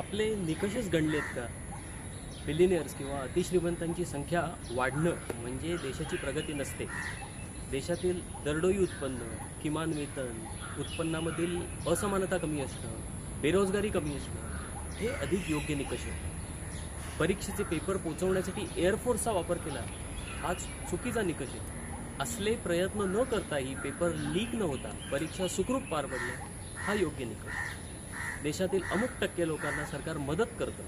आपले निकषच गणलेत का? बिलिनियर्स किंवा अतिश्रीमंतांची संख्या वाढणं म्हणजे देशाची प्रगती नसते. देशातील दरडोई उत्पन्न, किमान वेतन, उत्पन्नामधील असमानता कमी असणं, बेरोजगारी कमी असणं हे अधिक योग्य निकष आहेत. परीक्षेचे पेपर पोचवण्यासाठी एअरफोर्सचा वापर केला हाच चुकीचा निकष आहे. असले प्रयत्न न करताही पेपर लीक न होता परीक्षा सुखरूप पार पडल्या हा योग्य निकष. देशातील अमुक टक्के लोकांना सरकार मदत करतं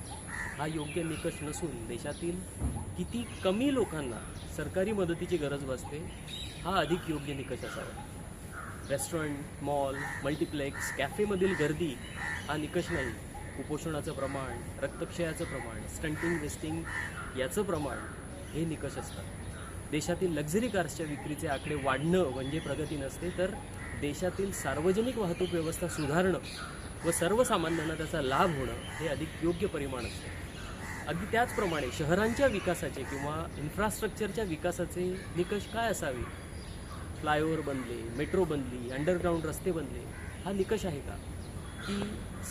हा योग्य निकष नसून देशातील किती कमी लोकांना सरकारी मदतीची गरज भासते हा अधिक योग्य निकष असावा. रेस्टॉरंट, मॉल, मल्टिप्लेक्स, कॅफेमधील गर्दी हा निकष नाही. कुपोषणाचं प्रमाण, रक्तक्षयाचं प्रमाण, स्टंटिंग वेस्टिंग याचं प्रमाण हे निकष असतात. देशातील लक्झरी कार्सच्या विक्रीचे आकडे वाढणं म्हणजे प्रगती नसते, तर देशातील सार्वजनिक वाहतूक व्यवस्था सुधारणं व सर्वसामान्यांना त्याचा लाभ होणं हे अधिक योग्य परिमाण असते. अगदी त्याचप्रमाणे शहरांच्या विकासाचे किंवा इन्फ्रास्ट्रक्चरच्या विकासाचे निकष काय असावे? फ्लायओव्हर बनले, मेट्रो बनली, अंडरग्राऊंड रस्ते बनले हा निकष आहे का? की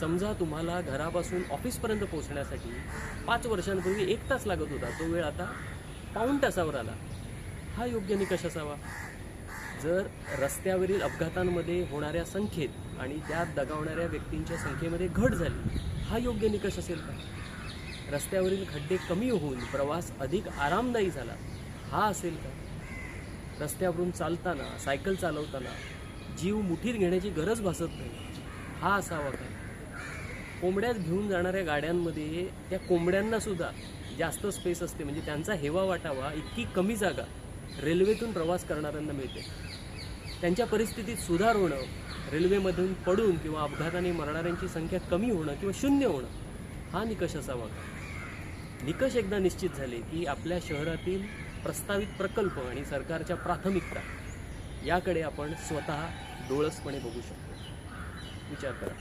समजा तुम्हाला घरापासून ऑफिसपर्यंत पोहोचण्यासाठी 5 वर्षांपूर्वी 1 तास लागत होता, तो वेळ आता पाऊण तासावर आला हा योग्य निकष असावा. जर रस्त्यावरील अपघातांमध्ये होणाऱ्या संख्येत आणि त्यात दगावणाऱ्या व्यक्तींच्या संख्येमध्ये घट झाली हा योग्य निकष असेल का? रस्त्यावरील खड्डे कमी होऊन प्रवास अधिक आरामदायी झाला हा असेल का? रस्त्यावरून चालताना, सायकल चालवताना जीव मुठीत घेण्याची गरज भासत नाही हा असावा का? कोंबड्यात घेऊन जाणाऱ्या गाड्यांमध्ये त्या कोंबड्यांनासुद्धा जास्त स्पेस असते, म्हणजे त्यांचा हेवा वाटावा इतकी कमी जागा रेल्वेतून प्रवास करणाऱ्यांना मिळते. त्यांच्या परिस्थितीत सुधार होणं, रेल्वेमधून पडून किंवा अपघाताने मरणाऱ्यांची संख्या कमी होणं किंवा शून्य होणं हा निकष असावा का? निकष एकदा निश्चित झाले की आपल्या शहरातील प्रस्तावित प्रकल्प आणि सरकारच्या प्राथमिकता याकडे आपण स्वतः डोळसपणे बघू शकतो. विचार करा.